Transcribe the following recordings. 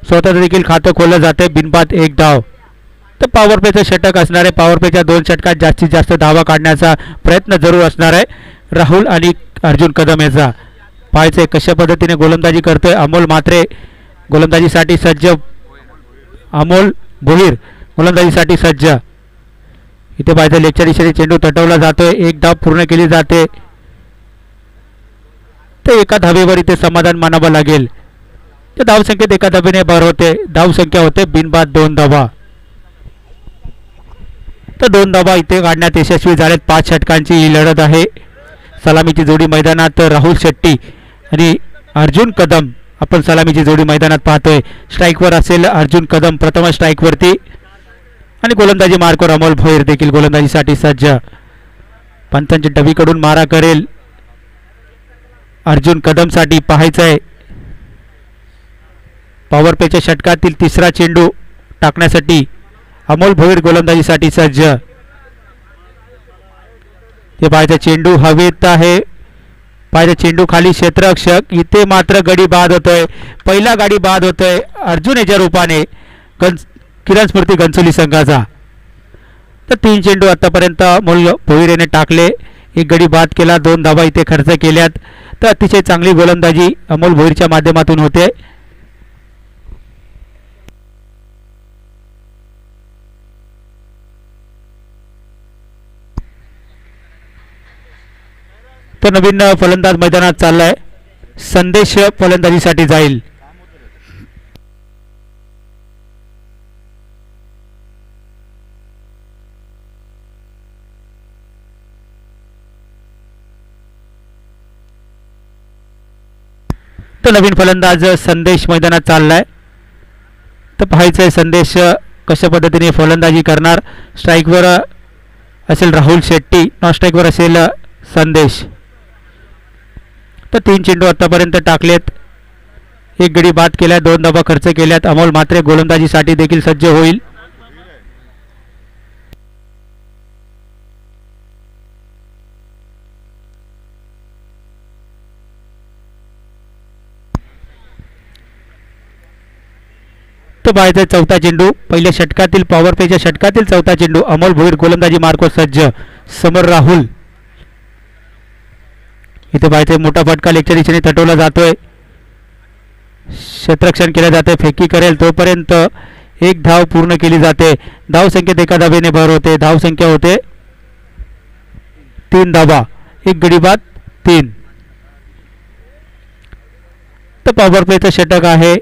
स्वतः देखील खातं खोललं जाते. बिनबाद एक धाव. तर पॉवर प्लेचं षटक असणार आहे. पॉवर प्लेच्या 2 षटकात जास्तीत जास्त धावा काढण्याचा प्रयत्न जरूर असणार आहे राहुल आणि अर्जुन कदम याचा. पाहायचं कशा पद्धतीने गोलंदाजी करतोय अमोल म्हात्रे. गोलंदाजीसाठी सज्ज. अमोल भोईर गोलंदाजीसाठी सज्ज. इथे पाहायचं लेगच्या दिशेने चेंडू तटवला जातोय. एक धाव पूर्ण केली जाते. तर एका धावेवर इथे समाधान मानावं लागेल. तर धावसंख्येत एका धावेने भर होते. धावसंख्या होते बिनबाद 2 धावा. तर 2 धावा इथे काढण्यात यशस्वी झालेत. 5 षटकांची ही लढत आहे. सलामीची जोडी मैदानात राहुल शेट्टी आणि अर्जुन कदम. आपण सलामीची जोडी मैदानात पाहतोय. स्ट्राईकवर असेल अर्जुन कदम प्रथम स्ट्राईकवरती आणि गोलंदाजी मार्कवर अमोल भोईर देखील गोलंदाजीसाठी सज्ज. पंचांच्या डबीकडून मारा करेल अर्जुन कदमसाठी. पाहायचं आहे पॉवर प्लेच्या षटकातील तिसरा चेंडू टाकण्यासाठी अमोल भोईर गोलंदाजीसाठी सज्ज. ते पाहायचं चेंडू हवेत आहे. पाहिजे चेंडू खाली क्षेत्ररक्षक. इथे मात्र गडी बाद होतोय. पहिला गाडी बाद होतोय अर्जुन याच्या रूपाने किरण स्फूर्ती घनसोली संघाचा. तर 3 चेंडू आतापर्यंत अमोल भोईर याने टाकले. एक गडी बाद केला. 2 धावा इथे खर्च केल्यात. तर अतिशय चांगली गोलंदाजी अमोल भोईरच्या माध्यमातून होते. तर नवीन फलंदाज मैदानात चाललाय. संदेश फलंदाजीसाठी जाईल. तर नवीन फलंदाज संदेश मैदानात चाललाय. तर पाहायचंय संदेश कशा पद्धतीने फलंदाजी करणार. स्ट्राईकवर असेल राहुल शेट्टी. नॉन स्ट्राईकवर असेल संदेश. तर 3 चेंडू आतापर्यंत टाकलेत. एक गडी बाद केल्या. 2 धावा खर्च केल्यात. अमोल म्हात्रे गोलंदाजीसाठी देखील सज्ज होईल. तो पाहायचा चौथा चेंडू. पहिल्या षटकातील पॉवर प्लेच्या षटकातील चौथा चेंडू. अमोल भोईर गोलंदाजी मार्कवर सज्ज. समोर राहुल. इथे पाहायचं मोठा फटका लेगच्या दिशेने तटवला जातोय. क्षेत्ररक्षण केलं जाते. फेकी करेल तोपर्यंत एक धाव पूर्ण केली जाते. धावसंख्येत एका धावेने भर होते. धावसंख्या होते 3 धावा. एक गडी बाद 3. तर पॉवर प्लेचं षटक आहे.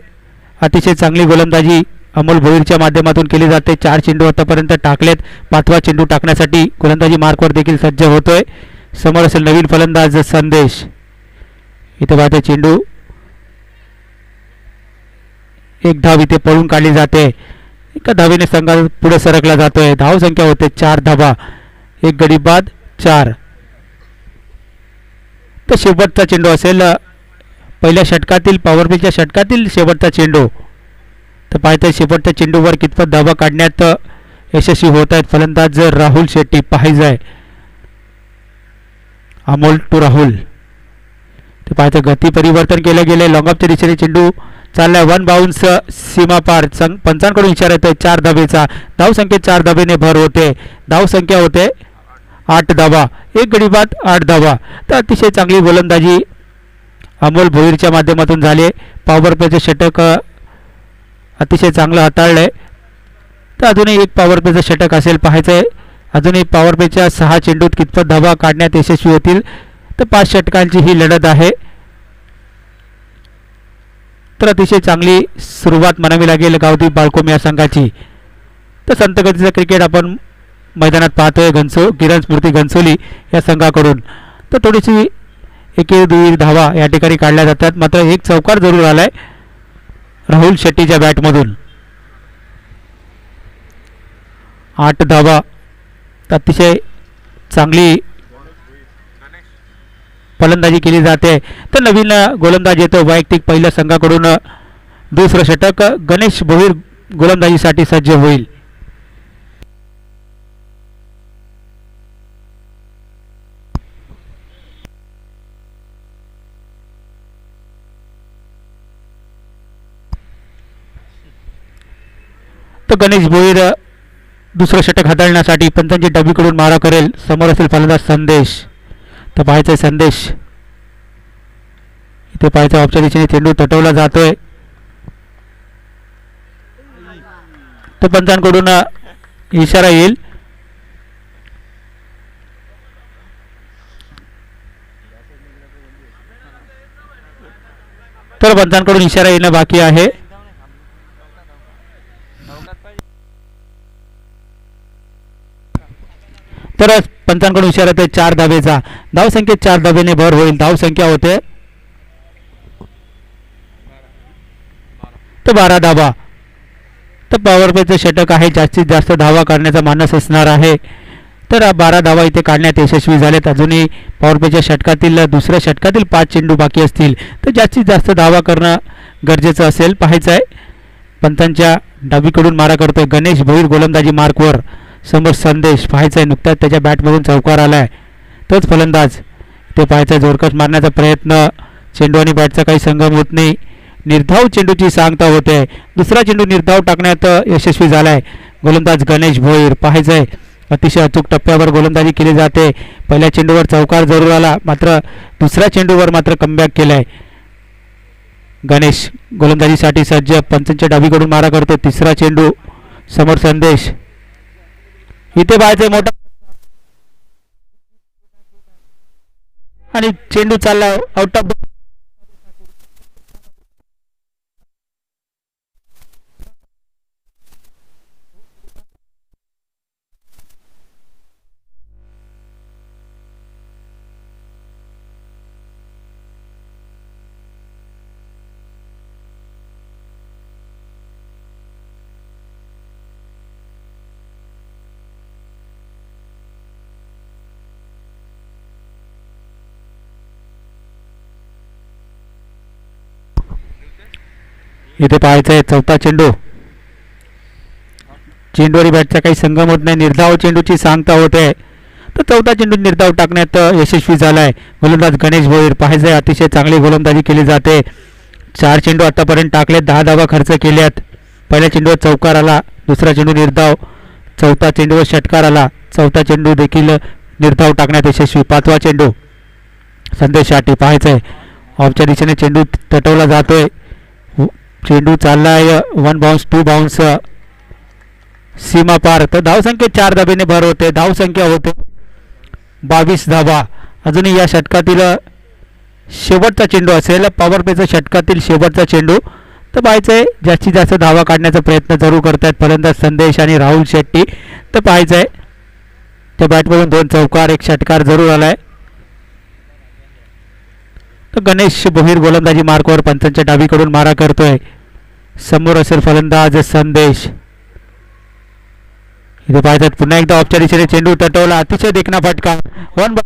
अतिशय चांगली गोलंदाजी अमोल भोईरच्या माध्यमातून केली जाते. 4 चेंडू आतापर्यंत टाकलेत. 5वा चेंडू टाकण्यासाठी गोलंदाजी मार्कवर देखील सज्ज होतोय. समोर असेल नवीन फलंदाज संदेश. इथे पाहते चेंडू एक धाव इथे पळून काढली जाते. एका धावेने संघ पुढे सरकला जातोय. धाव संख्या होते 4 धावा. एक गडी बाद 4. तर शेवटचा चेंडू असेल पहिल्या षटकातील पॉवर प्लेच्या षटकातील शेवटचा चेंडू. तर पाहताय शेवटच्या चेंडूवर कितपत धावा काढण्यात यशस्वी होत आहेत फलंदाज राहुल शेट्टी. पाहायचं आहे अमोल टू राहुल. ते पाहतं गती परिवर्तन केलं गेले. लॉंगऑफच्या दिशेने चेंडू चाललाय. 1 बाउन्स सीमा पार. पंचांकडून इशारा येतोय 4 धावेचा. धावसंख्येत 4 धावेने भर होते. धावसंख्या होते 8 धावा. एक गडी बाद 8 धावा. तर अतिशय चांगली गोलंदाजी अमोल भोईरच्या माध्यमातून झाले. पॉवर प्लेचं षटक अतिशय चांगलं हाताळलंय. तर अजूनही एक पॉवर प्लेचं षटक असेल. पाहायचं आहे अजूनही पॉवर प्लेच्या 6 चेंडूत कितपत धावा काढण्यात यशस्वी होतील. तर 5 षटकांची ही लढत आहे. तर अतिशय चांगली सुरुवात म्हणावी लागेल गावदीप बाळकोम या संघाची. तर संतगतीचं क्रिकेट आपण मैदानात पाहतोय किरण स्फूर्ती घनसोली या संघाकडून. तर थोडीशी एके दुई धावा या ठिकाणी काढल्या जातात. मात्र एक चौकार जरूर आलाय राहुल शेट्टीच्या बॅटमधून. 8 धावा. अतिशय चांगली फलंदाजी केली जाते. तर नवीन गोलंदाज येतो वैयक्तिक पहिल्या संघाकडून. दुसरं षटक गणेश भोईर गोलंदाजीसाठी सज्ज होईल. तर गणेश भोईर दुसरं षटक हाताळण्यासाठी पंचांची डावीकडून मारा करेल. समोर असेल फलंदाज संदेश. तर पाहायचा संदेश. इथे पाहायचा ऑफच्या दिशेने चेंडू तटवला जातोय. तर पंचांकडून इशारा येईल. तर पंचांकडून इशारा येणं बाकी आहे. तर पंचांकडून इशारा येतोय 4 धावेचा. धावसंख्येत 4 धावेने भर होईल. धावसंख्या होते तर 12 धावा. तर पॉवर प्लेचं षटक आहे. जास्तीत जास्त धावा काढण्याचा मानस असणार आहे. तर 12 धावा इथे काढण्यात यशस्वी झालेत. अजूनही पॉवर प्लेच्या षटकातील दुसऱ्या षटकातील 5 चेंडू बाकी असतील. तर जास्तीत जास्त धावा करणं गरजेचं असेल. पाहायचं आहे पंचांच्या डावीकडून मारा करतोय गणेश भोईर गोलंदाजी मार्कवर. समोर संदेश. पाहायचं आहे नुकताच त्याच्या बॅटमधून चौकार आला आहे. तोच फलंदाज. ते पाहायचं आहे जोरकस मारण्याचा प्रयत्न. चेंडू आणि बॅटचा काही संगम होत नाही. निर्धाव चेंडूची सांगता होते. दुसरा चेंडू निर्धाव टाकण्यात यशस्वी झाला आहे गोलंदाज गणेश भोईर. पाहायचं आहे अतिशय अचूक टप्प्यावर गोलंदाजी केली जाते. पहिल्या चेंडूवर चौकार जरूर आला, मात्र दुसऱ्या चेंडूवर मात्र कमबॅक केलाय. गणेश गोलंदाजीसाठी सज्ज. पंचांच्या डावीकडून मारा करतो. तिसरा चेंडू. समोर संदेश. इथे पाहायचंय मोठा आणि चेंडू चालला आउट ऑफ. इथे पाहायचं आहे चौथा चेंडू. चेंडूवरी बॅटचा काही संगम होत नाही. निर्धाव चेंडूची सांगता होते. तर चौथा चेंडू निर्धाव टाकण्यात यशस्वी झाला आहे गोलंदाज गणेश भोईर. पाहायचं आहे अतिशय चांगली गोलंदाजी केली जाते. 4 चेंडू आतापर्यंत टाकले. 10 धावा खर्च केल्यात. पहिल्या चेंडूवर चौकार आला. दुसरा चेंडू निर्धाव. चौथा चेंडूवर षटकार आला. चौथा चेंडू देखील निर्धाव टाकण्यात यशस्वी. 5वा चेंडू संदेशसाठी. पाहायचं आहे ऑफच्या दिशेने चेंडू तटवला जातोय. चेंडू चाललाय 1 बाउन्स 2 बाउन्स सीमा पार. तर धावसंख्येत 4 धावेने भर होते. धावसंख्या होते 22 धावा. अजूनही या षटकातील शेवटचा चेंडू असेल. पॉवर प्लेचा षटकातील शेवटचा चेंडू. तर पाहायचंय जास्तीत जास्त धावा काढण्याचा प्रयत्न जरूर करतायत फलंदाज संदेश आणि राहुल शेट्टी. तर पाहायचंय त्या बॅटमधून 2 चौकार 1 षटकार जरूर आलाय. तर गणेश भोईर गोलंदाजी मार्कवर पंचांच्या डावीकडून मारा करतोय. समोर असेल फलंदाज संदेश. इथे पाहतात पुन्हा एकदा ऑफच्या दिशेने चेंडू तटवला. अतिशय देखणा फटका. 1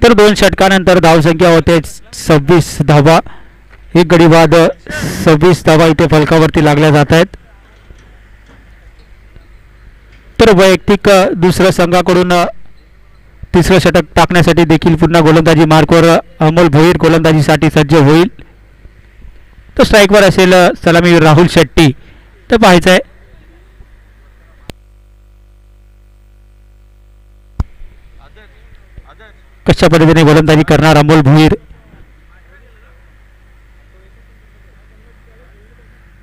तर 2 षटकानंतर धावसंख्या होते 26 धावा. एक गडी बाद 26 धावा इथे फलकावरती लागल्या जात आहेत. तर वैयक्तिक दुसऱ्या संघाकडून तिसरं षटक टाकण्यासाठी देखील पुन्हा गोलंदाजी मार्कवर अमोल भोईर गोलंदाजीसाठी सज्ज होईल. तर स्ट्राईकवर असेल सलामीवीर राहुल शेट्टी. तर पाहायचं आहे कशा पद्धतीने गोलंदाजी करणार अमोल भोईर.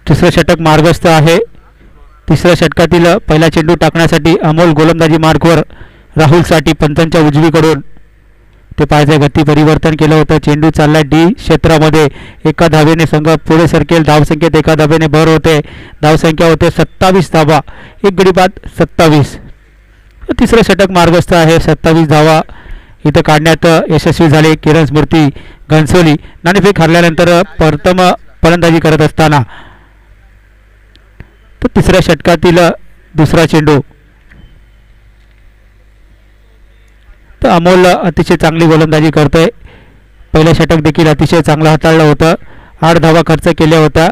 तिसरं षटक मार्गस्थ आहे. तिसऱ्या षटकातील पहिला चेंडू टाकण्यासाठी अमोल गोलंदाजी मार्कवर राहुलसाठी पंचांच्या उजवीकडून. ते पाहायचं गती परिवर्तन केलं होतं. चेंडू चाललाय डी क्षेत्रामध्ये. एका धावेने संघ पुढे सरकेल. धावसंख्येत एका धावेने भर होते. धावसंख्या होते 27 धावा. एक गडी बाद 27. तिसरं षटक मार्गस्थ आहे. 27 धावा इथं काढण्यात यशस्वी झाले. किरण स्मृती घनसोली नाणेफेक हरल्यानंतर प्रथम फलंदाजी करत असताना तो तिसऱ्या षटकातील दुसरा चेंडू. तर अमोल अतिशय चांगली गोलंदाजी करतोय. पहिलं षटक देखील अतिशय चांगलं हाताळलं होतं. 8 धावा खर्च केल्या होत्या.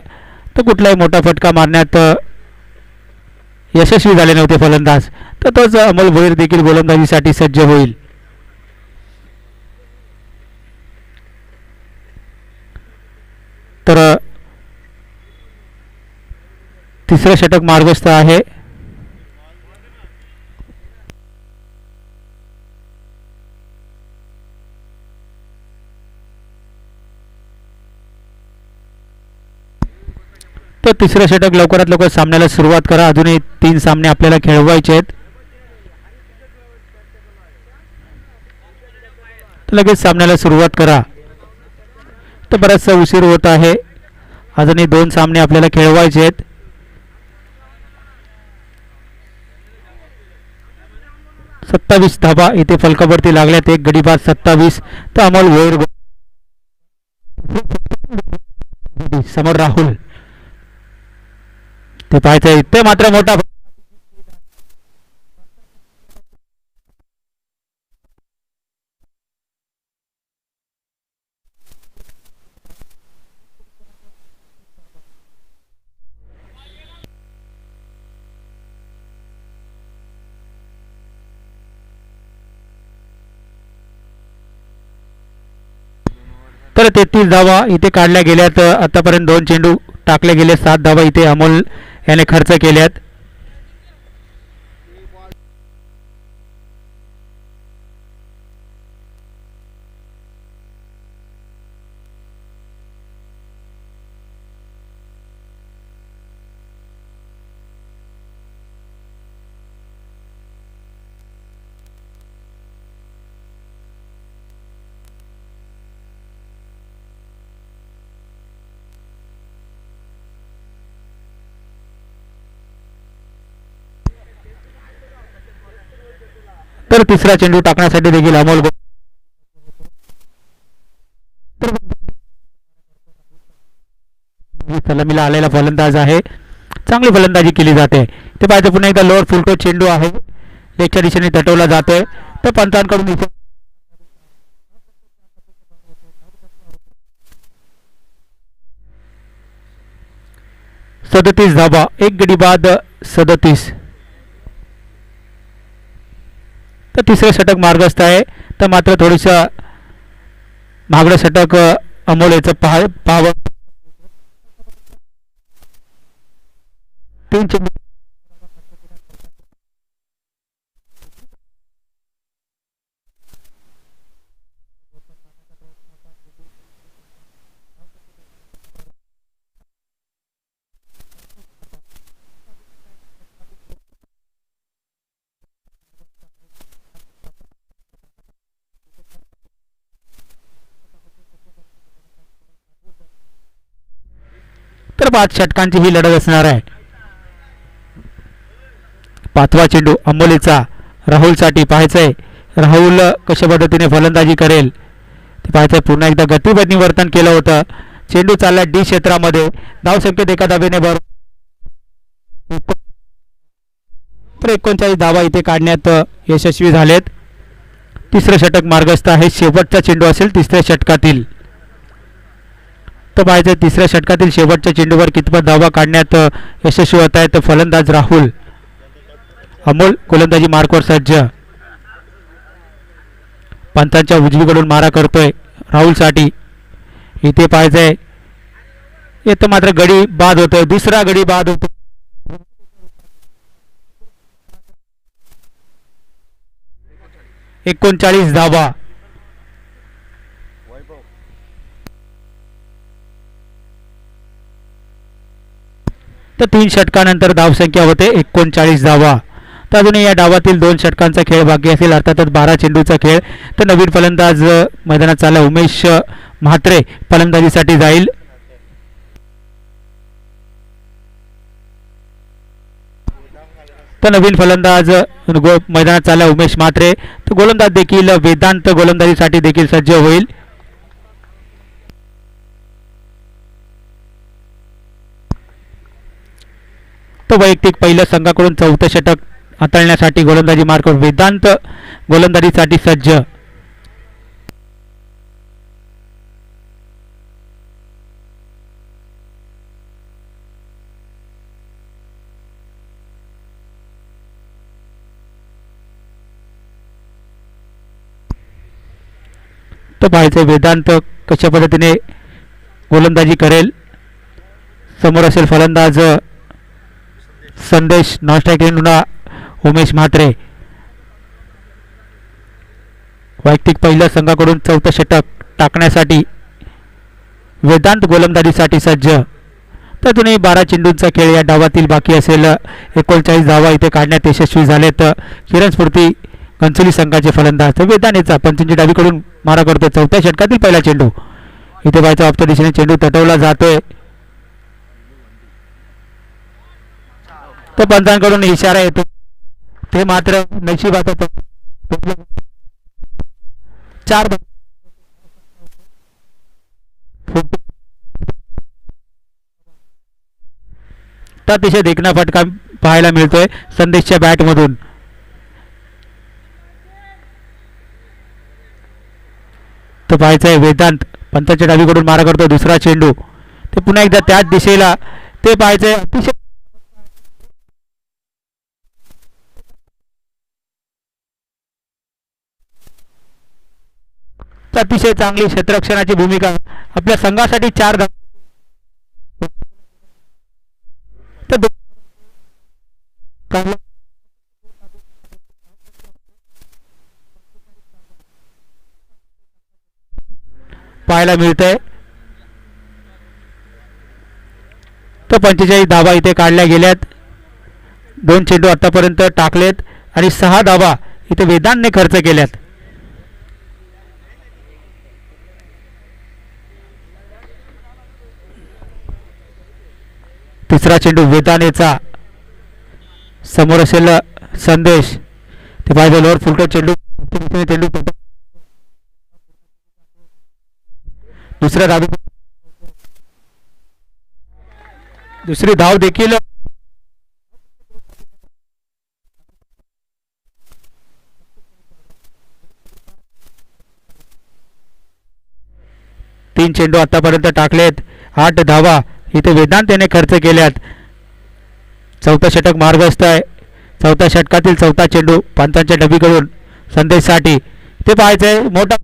तर कुठलाही मोठा फटका मारण्यात यशस्वी झाले नव्हते फलंदाज. तर तोच अमोल भोईर देखील गोलंदाजीसाठी सज्ज होईल. तर तिसरं षटक मार्गस्थ आहे. तर तिसरं षटक लवकरात लवकर सामन्याला सुरुवात करा. अजूनही 3 सामने आपल्याला खेळवायचे आहेत. लगेच सामन्याला सुरुवात करा. तर बराचसा उशीर होत आहे. अजूनही 2 सामने आपल्याला खेळवायचे आहेत. सत्तावीस धाबा इथे फलकावरती लागल्यात. एक गडी बाद 27. तर अमोल भोईर समोर राहुल ते पाहायचं इथे मात्र मोठा तर 33 धावा इथे काढल्या गेल्यात. आतापर्यंत 2 चेंडू टाकले गेले. 7 धावा इथे अमोल याने खर्च केल्यात. तर तिसरा चेंडू टाकण्यासाठी देखील अमोल सलामीला आलेला फलंदाज आहे. चांगली फलंदाजी केली जाते. ते पाहिजे पुन्हा एकदा लोअर फुलटो चेंडू आहे. लेगच्या दिशेने तटवला जातोय. तर पंचांकडून 37 धावा. एक गडी बाद 37. तर तिसरं षटक मार्गस्थ आहे. तर मात्र थोडंसं महागडं षटक अमोल याचं पाहावं. 3 चेंडू तर 5 षटकांची ही लढत असणार आहे. 5वा चेंडू अमोलीचा राहुलसाठी पाहायचंय. राहुल कशा पद्धतीने फलंदाजी करेल ते पाहायचंय. पुन्हा एकदा गतिबद्ध वर्तन केलं होतं. चेंडू चालला डी क्षेत्रामध्ये. धाव संख्येत एका धावेने भर. 39 धावा इथे काढण्यात यशस्वी झालेत. तिसरं षटक मार्गस्थ आहे. शेवटचा चेंडू असेल तिसऱ्या षटकातील. तर पाहायचं तिसऱ्या षटकातील शेवटच्या चेंडूवर कितपत धावा काढण्यात यशस्वी होत आहे. तर फलंदाज राहुल. अमोल गोलंदाजी मार्कवर सज्ज. पंचांच्या उजवीकडून मारा करतोय राहुलसाठी. इथे पाहायचंय येतं मात्र गडी बाद होतोय. दुसरा गडी बाद होतो. एकोणचाळीस धावा. तर 3 षटकानंतर धावसंख्या होते 39 धावा. तर अजूनही या डावातील 2 षटकांचा खेळ बाकी असेल. अर्थातच 12 चेंडूचा खेळ. तर नवीन फलंदाज मैदानात चालला उमेश म्हात्रे फलंदाजीसाठी जाईल. तर नवीन फलंदाज मैदानात चालला उमेश म्हात्रे. तर गोलंदाज देखील वेदांत गोलंदाजीसाठी देखील सज्ज होईल. तो वैयक्तिक पहिल्या संघाकडून चौथं षटक हाताळण्यासाठी गोलंदाजी मार्ग वेदांत गोलंदाजीसाठी सज्ज. तो पाहायचं वेदांत कशा पद्धतीने गोलंदाजी करेल. समोर असेल फलंदाज संदेश, नॉन स्ट्राईक उमेश म्हात्रे. वैयक्तिक पहिल्या संघाकडून चौथं षटक टाकण्यासाठी वेदांत गोलंदाजीसाठी सज्ज. तर तुम्ही 12 चेंडूंचा खेळ या डावातील बाकी असेल. 39 धावा इथे काढण्यात यशस्वी झालेत किरण स्फूर्ती घनसोली संघाचे फलंदाज. वेदांतचा पंचांची डावीकडून मारा करतो. चौथ्या षटकातील पहिला चेंडू इथे बायचा ऑफच्या दिशेने चेंडू तटवला जातोय. तर पंचांकडून इशारा येतो. ते मात्र नशिबात 4 तर अतिशय देखणा फटका पाहायला मिळतोय संदेशच्या बॅटमधून. तो पाहायचंय वेदांत पंचांच्या डावीकडून मारा करतो. दुसरा चेंडू ते पुन्हा एकदा त्याच दिशेला. ते पाहायचंय अतिशय अतिशय चांगली क्षेत्ररक्षणाची भूमिका आपल्या संघासाठी 4 पाहायला मिळतंय. तर 45 धावा इथे काढल्या गेल्यात. 2 चेंडू आतापर्यंत टाकलेत आणि 6 धावा इथे वेदांतने खर्च केल्यात. तिसरा चेंडू वेदांतचा. समोर असेल संदेश. ते पाहिजे लोअर फुलटो चेंडू. चेंडू दुसऱ्या धाव. दुसरी धाव देखील 3 चेंडू आतापर्यंत टाकलेत. 8 धावा इथे वेदांत याने खर्च केल्यात. चौथा षटक मार्गस्थ आहे. चौथ्या षटकातील चौथा चेंडू पंचांच्या डबीकडून संदेशसाठी. ते पाहायचंय मोठा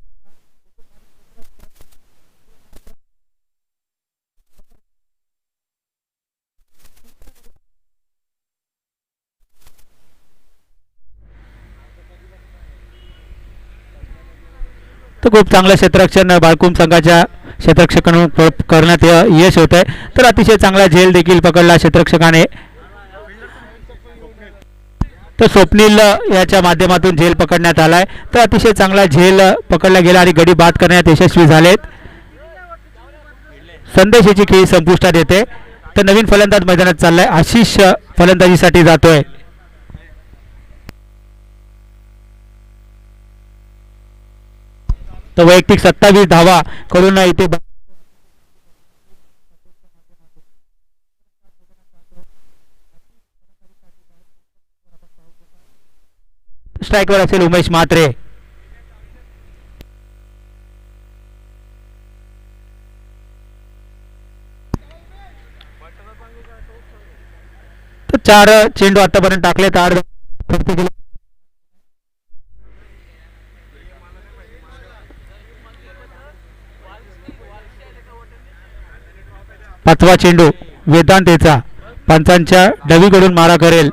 तर खूप चांगलं क्षेत्ररक्षण बाळकुम संघाच्या क्षेत्ररक्षकांकडून करण्यात यश होत आहे. तर अतिशय चांगला झेल देखील पकडला क्षेत्ररक्षकाने. तर स्वप्नील याच्या माध्यमातून झेल पकडण्यात आलाय. तर अतिशय चांगला झेल पकडला गेला आणि गडी बाद करण्यात यशस्वी झालेत. संदेश याची खेळी संपुष्टात येते. तर नवीन फलंदाज मैदानात चाललाय. आशिष फलंदाजीसाठी जातोय. तर वैयक्तिक 27 धावा करून इथे स्ट्राईकवर असेल उमेश म्हात्रे. तर 4 चेंडू आतापर्यंत टाकले. 8 5वा चेंडू वेदांतचा पंचांच्या डवीकडून मारा करेल.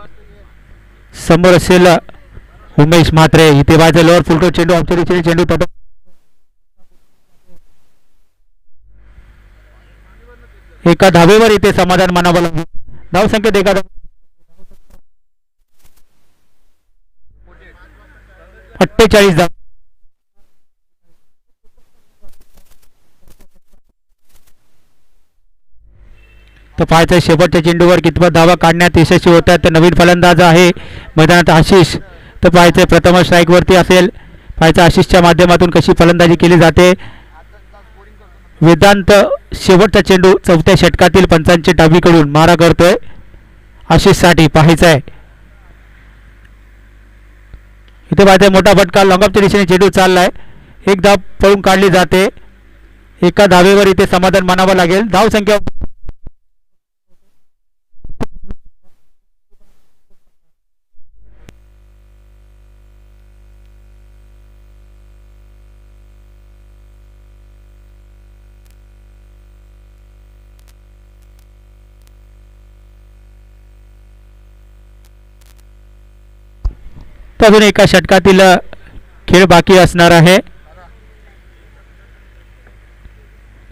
समोर असेल उमेश म्हात्रे. इथे बायचा लोअर फुलटो चेंडू ऑफच्या दिशेने चेंडू तट. एका धावेवर इथे समाधान मानावं लागेल. धाव संख्येत एका 48 धाव. तर पाहायचं शेवटच्या चेंडूवर कितपत धावा काढण्यात यशस्वी होतात. तर नवीन फलंदाज आहे मैदानात आशिष. तर पाहायचं प्रथम स्ट्राईकवरती असेल. पाहायचं आशिषच्या माध्यमातून कशी फलंदाजी केली जाते. वेदांत शेवटचा चेंडू चौथ्या षटकातील पंचांच्या डावीकडून मारा करतोय आशिषसाठी. पाहायचं आहे इथे पाहायचं मोठा फटका लॉंगऑफच्या दिशेने चेंडू चाललाय. एक धाव पळून काढली जाते. एका धावेवर इथे समाधान मानावं लागेल. धाव संख्या अजून एका षटकातील खेळ बाकी असणार आहे.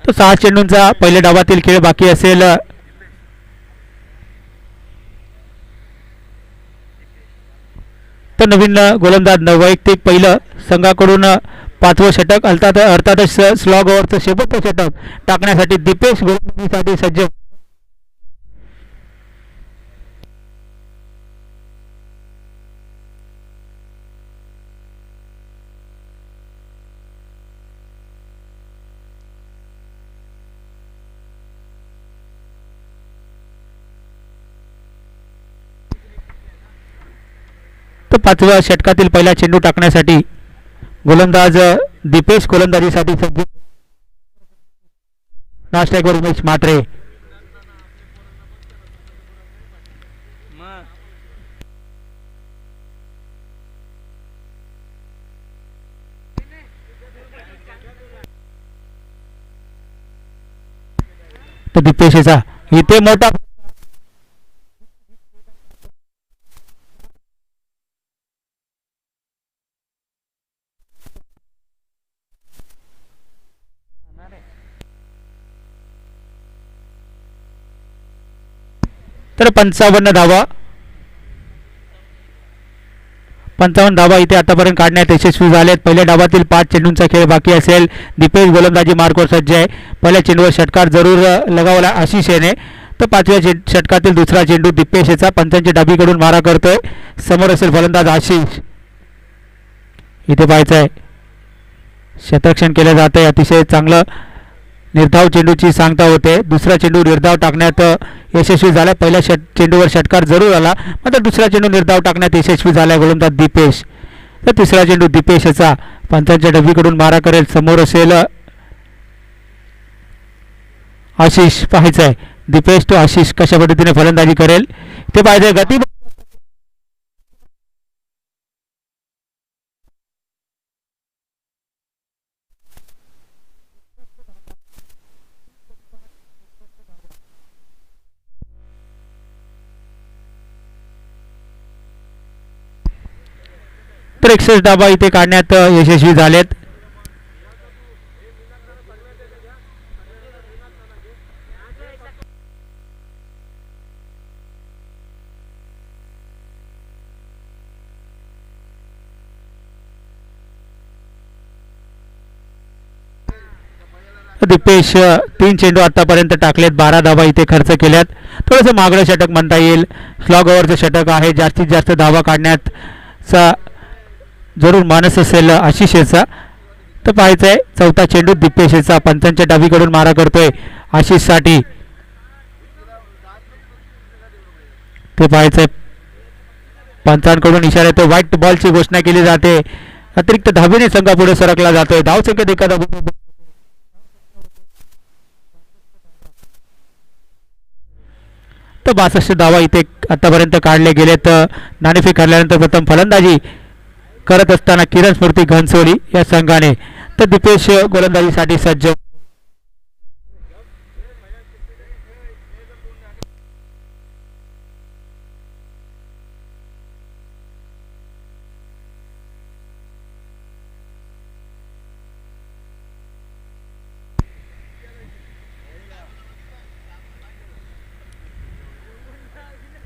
तो 6 चेंडूंचा पहिल्या डावातील खेळ बाकी असेल. तर नवीन गोलंदाज वैयक्तिक पहिलं संघाकडून 5वं षटक अर्थातच स्लॉग ओव्हरचं शेवटचं षटक टाकण्यासाठी दीपेश गोलंदाजीसाठी सज्ज. तर 5व्या षटकातील पहिला चेंडू टाकण्यासाठी गोलंदाज दीपेश गोलंदाजीसाठी सज्ज. नास्ट्राईकवर उमेश म्हात्रे. तो दीपेशचा इथे मोठा तर 55 धावा इथे आतापर्यंत काढण्यात यशस्वी झालेत. पहिल्या डावातील 5 चेंडूंचा खेळ बाकी असेल. दीपेश गोलंदाजी मार्कवर सज्ज आहे. पहिल्या चेंडूवर षटकार जरूर लगावला आशिष याने. तर 5व्या षटकातील दुसरा चेंडू दीपेश याचा पंचांच्या डावीकडून मारा करतोय. समोर असेल फलंदाज आशिष. इथे पाहायचं आहे क्षेत्ररक्षण केलं जात आहे. अतिशय चांगलं निर्धाव चेंडूची सांगता होते. दुसरा चेंडू निर्धाव टाकण्यात यशस्वी झाला. पहिल्या चेंडूवर षटकार जरूर आला मात्र दुसरा चेंडू निर्धाव टाकण्यात यशस्वी झाला गोलंदाज दीपेश. तर तिसरा चेंडू दीपेश याचा पंचांच्या डबीकडून मारा करेल. समोर असेल आशिष. पाहायचं आहे दीपेश तो आशिष कशा पद्धतीने फलंदाजी करेल ते पाहिजे. गती तर 61 धावा इथे काढण्यात यशस्वी झालेत. दीपेश 3 चेंडू आतापर्यंत टाकलेत. 12 धावा इथे खर्च केल्यात. थोडंसं मागडं षटक म्हणता येईल. स्लॉग ओव्हरचं षटक आहे. जास्तीत जास्त धावा काढण्याचा जरूर मानस असेल आशिषचा. तर पाहायचं आहे चौथा चेंडू दीपेशचा पंचांच्या डावीकडून मारा करतोय आशिषसाठी. ते पाहायचं आहे पंचांकडून इशारा येतो. व्हाईट बॉलची घोषणा केली जाते. अतिरिक्त धावेने संघापुढे सरकला जातोय. धावसंख्येत एखादा तर 62 धावा इथे आतापर्यंत काढले गेलेत. नाणेफेक हरल्यानंतर प्रथम फलंदाजी करत असताना किरण स्मृती घनसोली या संघाने. तर दीपेश गोलंदाजीसाठी सज्ज.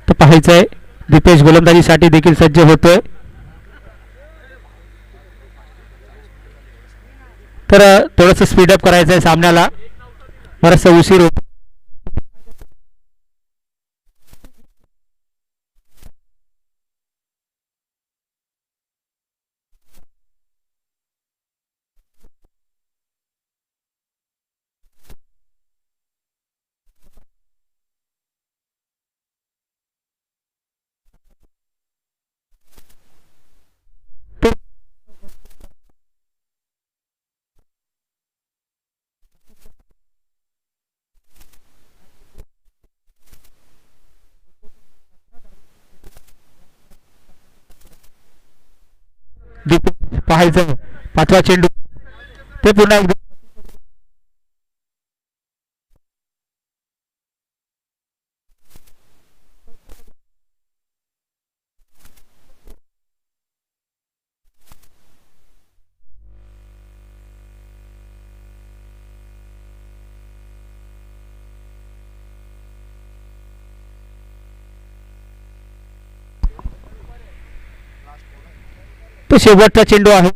तर पाहायचं आहे दीपेश गोलंदाजीसाठी देखील सज्ज होतोय. तर थोडंसं स्पीडअप करायचं आहे सामन्याला. बराचसा उशीर होतो. दीपेश पाहायचं पाचवा चेंडू ते पुन्हा एकदा तो शेवटचा चेंडू आहे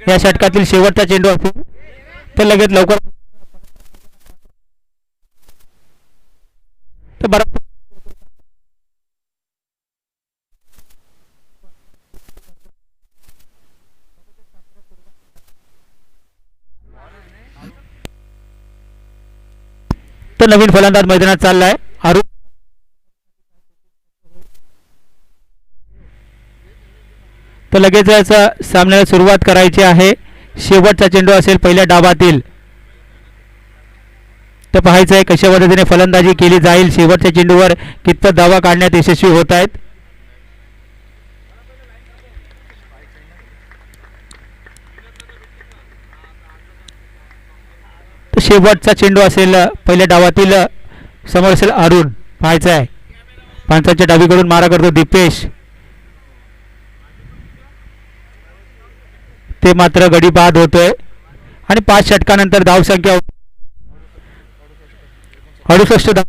या षटकातील शेवटचा चेंडू असेल तर लगेच लवकर तर बरोबर तो नवीन फलंदाज मैदानात चाललाय अरुण तर लगेच सामन्याला सुरुवात करायची आहे शेवटचा चेंडू असेल पहिल्या डावातील तर पाहायचं आहे कशा पद्धतीने फलंदाजी केली जाईल शेवटच्या चेंडूवर कितपत धावा काढण्यात यशस्वी होत आहेत तर शेवटचा चेंडू असेल पहिल्या डावातील समोर असेल अरुण पाहायचं आहे पंचाच्या डावीकडून मारा करतो दीपेश ते मात्र गडी बाद होतोय आणि 5 षटकानंतर धावसंख्या 68 धाव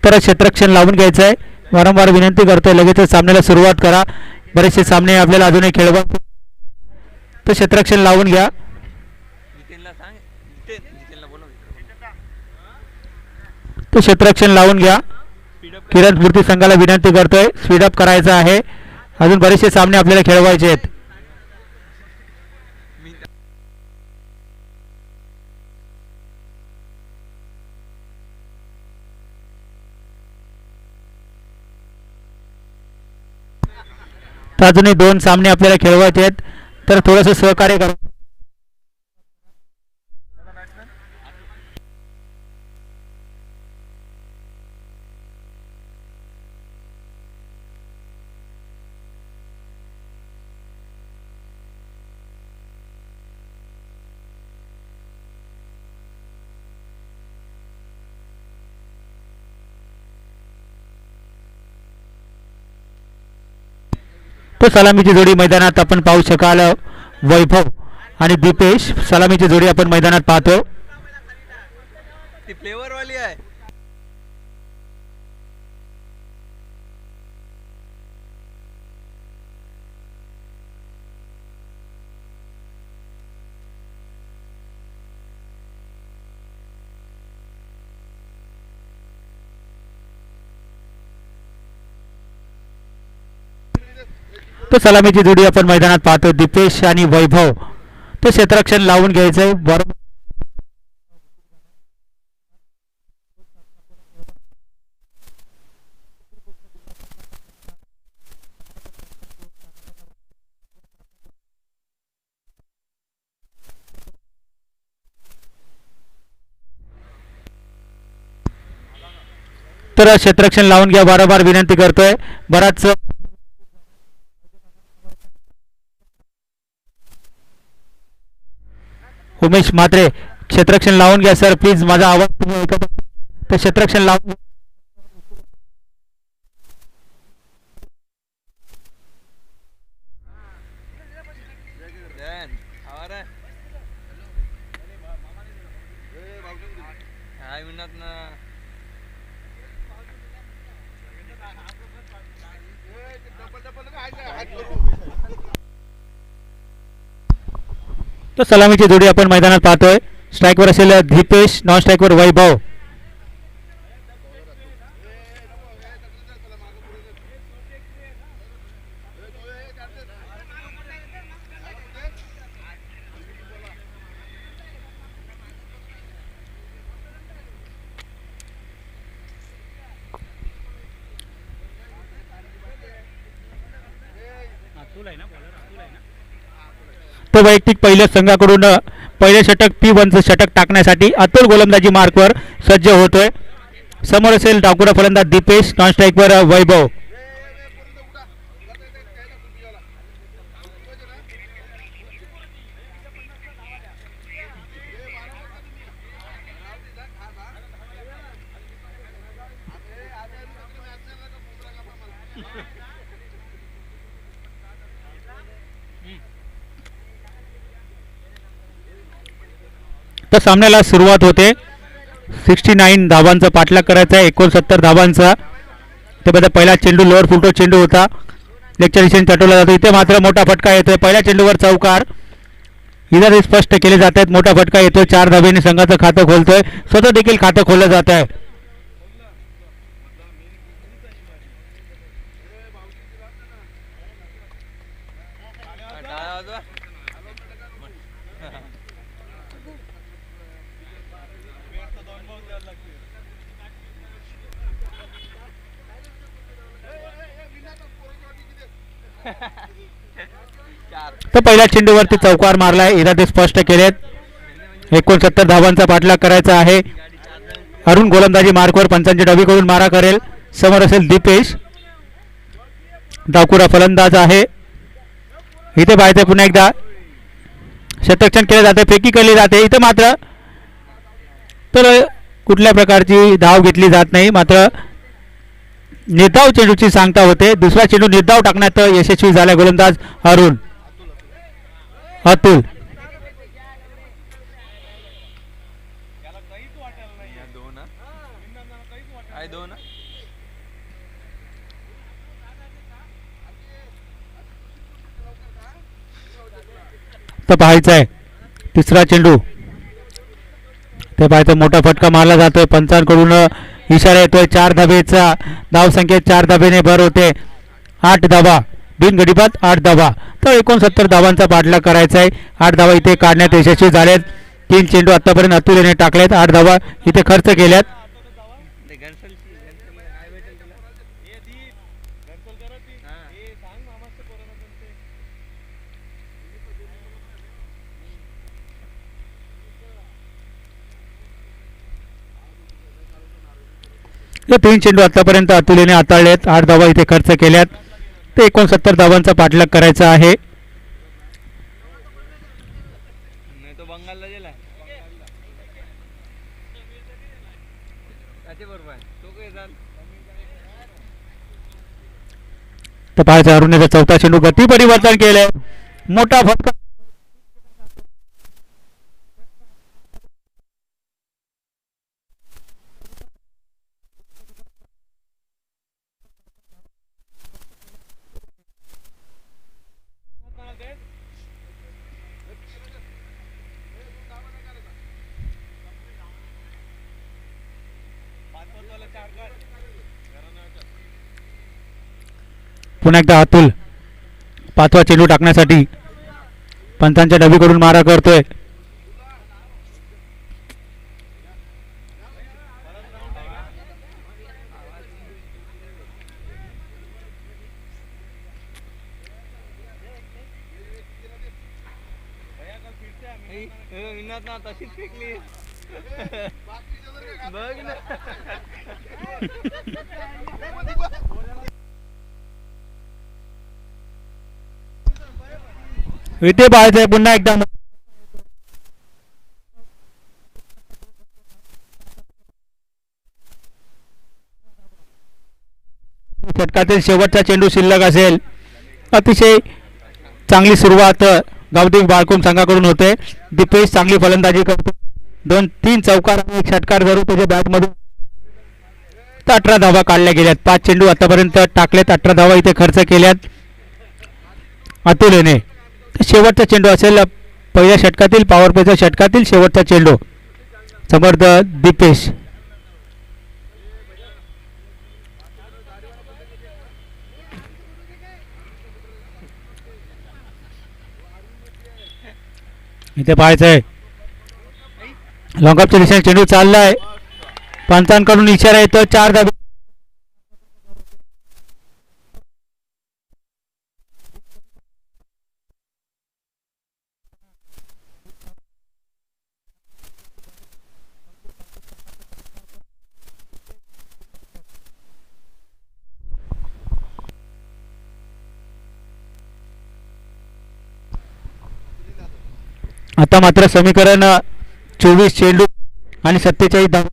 तर क्षेत्ररक्षण लावून घ्यायचं आहे वारंवार विनंती करतोय लगेच सामन्याला सुरुवात करा बरेचसे सामने आपल्याला अजूनही खेळवा तर क्षेत्ररक्षण लावून घ्या तो क्षेत्ररक्षण लावून घ्या किरण स्फूर्ती संघाला विनंती करतोय स्पीडअप करायचं आहे अजून बरेचसे सामने आपल्याला खेळवायचे आहेत तर अजूनही 2 सामने आपल्याला खेळवायचे आहेत तर थोडंसं सहकार्य करा तो सलामीची जोडी मैदानात आपण पाहू शकाल वैभव आणि दीपेश सलामीची जोडी आपण मैदानात पाहतो ती फ्लेवर वाली आहे तो तो सलामीची जोडी आपण मैदानात पाहतो, दीपेश आणि वैभव. तो क्षेत्ररक्षण लावून घ्यायचंय बरोबर. तर क्षेत्ररक्षण लावून घ्या, वारंवार विनंती करतोय. बराच उमेश म्हात्रे, क्षेत्ररक्षण लावून घ्या सर प्लीज, माझा आवाज तुम्ही ऐकत असाल तर क्षेत्ररक्षण लावून. Then, आवार आहे. काय म्हणत ना. तो सलामीची जोडी आपण मैदानात पाहतोय. स्ट्राईकवर असेल दीपेश, नॉन स्ट्राईकवर वैभव. तो वैयक्तिक पहिल्या संघाकडून पहिले षटक P1चं षटक टाकण्यासाठी अतुल गोलंदाजी मार्कवर सज्ज होतोय. समोर असेल डाकुरा फलंदाज दीपेश, नॉन स्ट्राईकवर वैभव. तर सामन्याला सुरुवात होते. 69 धावांचा पाठलाग करायचा आहे, 69 धावांचा. ते बद्दल पहिला चेंडू लोअर फुलटो चेंडू होता, लेगच्या दिशेने चटवला जातो. इथे मात्र मोठा फटका येतोय. पहिल्या चेंडूवर चौकार. इतर स्पष्ट केले जात आहेत. मोठा फटका येतोय. 4 धावेने संघाचं खातं खोलतोय. स्वतः देखील खातं खोललं जात आहे. तर पहिल्या चेंडूवरती चौकार मारलाय. इरादे स्पष्ट केलेत. 69 धावांचा पाठलाग करायचा आहे. अरुण गोलंदाजी मार्कवर पंचांची डावीकडून मारा करेल. समोर असेल दीपेश, डाकुरा फलंदाज आहे. इथे पाहायचं पुन्हा एकदा क्षेत्ररक्षण केले जाते, फेकी केली जाते. इथे मात्र तर कुठल्या प्रकारची धाव घेतली जात नाही. मात्र निर्धाव चेंडूची सांगता होते. दुसरा चेंडू निर्धाव टाकण्यात यशस्वी झाला गोलंदाज अरुण. अतुल तर पाहायचं आहे तिसरा चेंडू. ते पाहायचं मोठा फटका मारला जातोय. पंचांकडून इशारा येतोय. 4 धावेचा धावसंख्येत 4 धावेने भर होते. 8 धावा बिनगडीबाद 8 धावा. तर 69 धावांचा पाठलाग करायचा आहे. 8 धावा इथे काढण्यात यशस्वी झालेत. 3 चेंडू आतापर्यंत अतुल याने टाकलेत. 8 धावा इथे खर्च केल्यात. या 3 चेंडू आतापर्यंत अतुल याने हाताळलेत. 8 धावा इथे खर्च केल्यात. ते 69 धावांचा पाठलाग करायचा आहे. तर पाहायचं अरुणने चौथा चेंडू गती परिवर्तन केलंय. मोठा फटका. पुन्हा एकदा अतुल पाचवा चेंडू टाकण्यासाठी पंचांच्या डबीकडून मारा करतोय. विनात ना तशीच फेकली. बघ ना. इथे पाहायचंय पुन्हा एकदा षटकातील शेवटचा चेंडू शिल्लक असेल. अतिशय चांगली सुरुवात गावदेवी बाळकुम संघाकडून होते. दीपेश चांगली फलंदाजी करतो. 2-3 चौकार आणि एक षटकार धरून त्याच्या बॅटमधून 18 धावा काढल्या गेल्यात. 5 चेंडू आतापर्यंत टाकलेत. 18 धावा इथे खर्च केल्यात अतुलने. शेवटचा चेंडू असेल पहिल्या षटकातील पॉवर प्लेच्या षटकातील शेवटचा चेंडू. समर्थ दीपेश इथे पाहायचंय लॉंगअपच्या दिशेने चेंडू चाललाय. पंचांकडून इशारा येतो. 4 धाबे आता मात्र समीकरण 24 चेंडू आणि 47 धावा.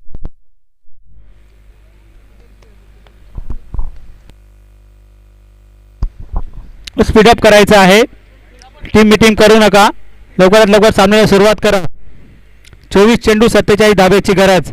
स्पीडअप करायचं आहे. टीम मिटिंग करू नका. लवकरात लवकर सामन्याला सुरुवात करा. 24 चेंडू 47 धाब्याची गरज.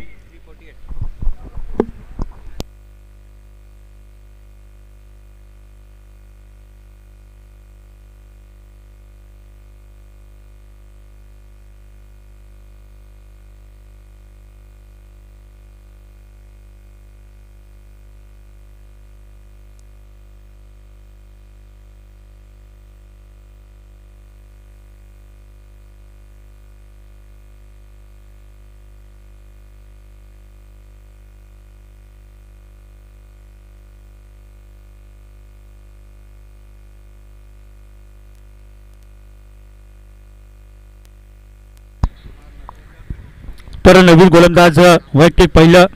तर नवीन गोलंदाज वैयक्तिक पहिलं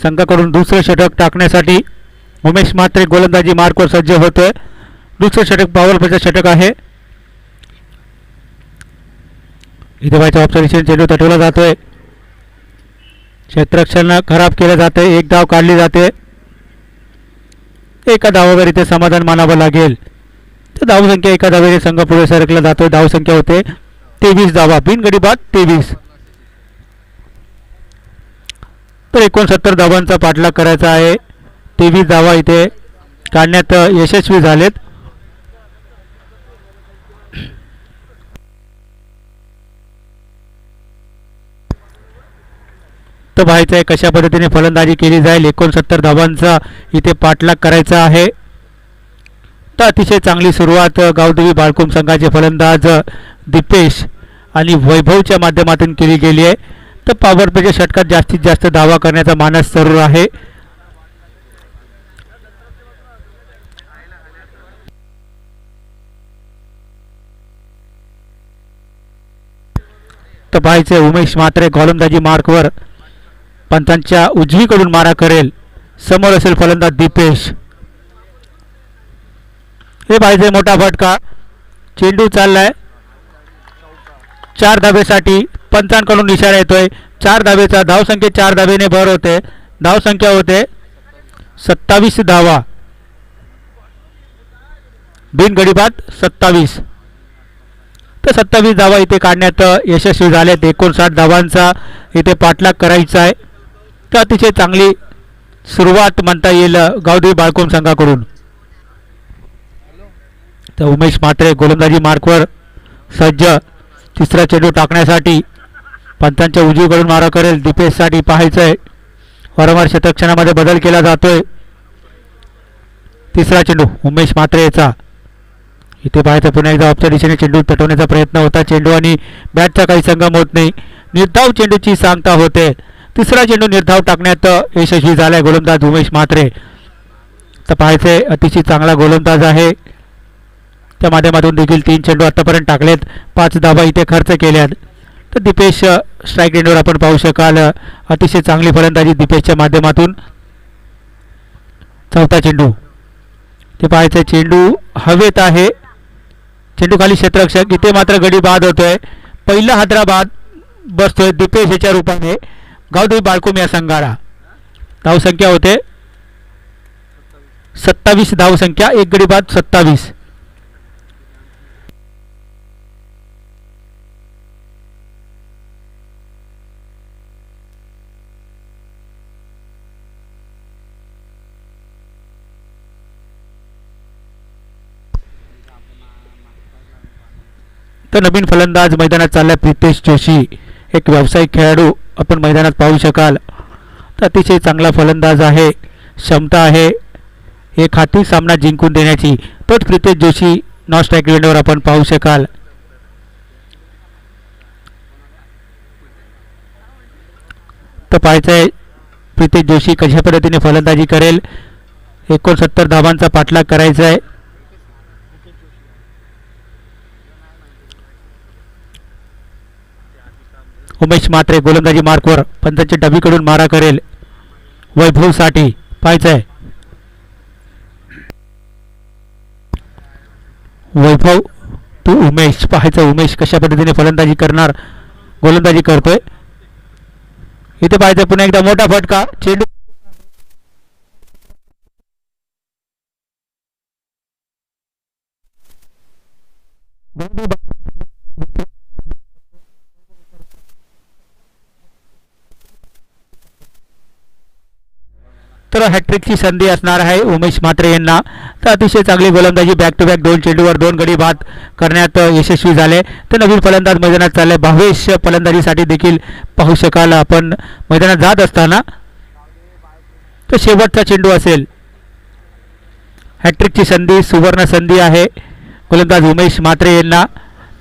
संघाकडून दुसरं षटक टाकण्यासाठी उमेश म्हात्रे गोलंदाजी मार्कवर सज्ज होतोय. दुसरं षटक पॉवर प्लेचं षटक आहे. इथे व्हायचा ऑप्शन चेंडू तटवला जातोय. क्षेत्ररक्षण खराब केलं जाते. एक धाव काढली जाते. एका धावावर इथे समाधान मानावं लागेल. तर धावसंख्या एका धावेने संघ पुढे सरकला जातोय. धावसंख्या होते 23 धावा. बिनगडी बाद 23. तर 69 धावांचा पाठलाग करायचा आहे. 23 धावा इथे काढण्यात यशस्वी झालेत. तर पाहायचं आहे कशा पद्धतीने फलंदाजी केली जाईल. 69 धावांचा इथे पाठलाग करायचा आहे. तर अतिशय चांगली सुरुवात गावदेवी बाळकुम संघाचे फलंदाज दीपेश आणि वैभवच्या माध्यमातून केली गेली आहे. तर पॉवर प्लेच्या षटकात जास्तीत जास्त धावा करण्याचा मानस जरूर आहे. तर पाहायचे उमेश म्हात्रे गोलंदाजी मार्कवर पंचांच्या उजवीकडून मारा करेल. समोर असेल फलंदाज दीपेश. हे पाहिजे मोठा फटका. चेंडू चाललाय 4 धावेसाठी. पंचांकडून इशारा येतोय 4 धावेचा. धावसंख्येत 4 धावेने भर होते. धावसंख्या होते 27 धावा. बिनगडी बाद 27. तर 27 धावा इथे काढण्यात यशस्वी झालेत. 59 धावांचा इथे पाठलाग करायचा आहे. तर अतिशय चांगली सुरुवात म्हणता येईल गावदेवी बाळकुम संघाकडून. तर उमेश म्हात्रे गोलंदाजी मार्कवर सज्ज. तिसरा चेंडू टाकण्यासाठी पंचांच्या उजवीकडून मारा करेल. दीपेशसाठी पाहायचं आहे. वारंवार शतक्षणामध्ये बदल केला जातोय. तिसरा चेंडू उमेश म्हात्रेचा. इथे पाहायचं पुन्हा एकदा ऑफच्या दिशेने चेंडू तटवण्याचा प्रयत्न होता. चेंडू आणि बॅटचा काही संगम होत नाही. निर्धाव चेंडूची सांगता होते. तिसरा चेंडू निर्धाव टाकण्यात यशस्वी झालाय गोलंदाज उमेश म्हात्रे. तर पाहायचंय अतिशय चांगला गोलंदाज आहे. त्या माध्यमातून देखील 3 चेंडू आतापर्यंत टाकलेत. 5 धावा इथे खर्च केल्यात. तर दीपेश स्ट्राईक रेंजवर आपण पाहू शकाल. अतिशय चांगली फलंदाजी दीपेशच्या माध्यमातून. चौथा चेंडू ते पाहायचं चेंडू हवेत आहे. चेंडू खाली क्षेत्ररक्षक. इथे मात्र गडी बाद होतोय. पहिला हादरा बाद बसतोय दीपेश याच्या रूपाने गावदेवी बाळकुम या संघाला. धावसंख्या होते 27 धावसंख्या. एक गडी बाद 27. तर नवीन फलंदाज मैदानात चाललाय प्रितेश जोशी. एक व्यावसायिक खेळाडू आपण मैदानात पाहू शकाल. तर अतिशय चांगला फलंदाज आहे. क्षमता आहे एक हाती सामना जिंकून देण्याची. तोच प्रितेश जोशी नॉन स्ट्राईक रेंजवर आपण पाहू शकाल. तर पाहायचंय प्रितेश जोशी कशा पद्धतीने फलंदाजी करेल. 69 धावांचा पाठलाग करायचा आहे. उमेश म्हात्रे गोलंदाजी मार्कवर पंचांच्या डावीकडून मारा करेल वैभव साठी. पाहायचंय वैभव तू उमेश. पाहायचं उमेश कशा पद्धतीने फलंदाजी करणार. गोलंदाजी करतोय. इथे पाहायचं पुन्हा एकदा मोठा फटका. चेंडू तर हॅट्रिकची संधी असणार आहे उमेश म्हात्रे यांना. तर अतिशय चांगली गोलंदाजी. बॅक टू बॅक 2 चेंडूवर 2 गडी बाद करण्यात यशस्वी झाले. तर नवीन फलंदाज मैदानात चालले भावेश. फलंदाजीसाठी देखील पाहू शकाल आपण मैदानात जात असताना. तर शेवटचा चेंडू असेल. हॅट्रिकची संधी सुवर्ण संधी आहे गोलंदाज उमेश म्हात्रे यांना.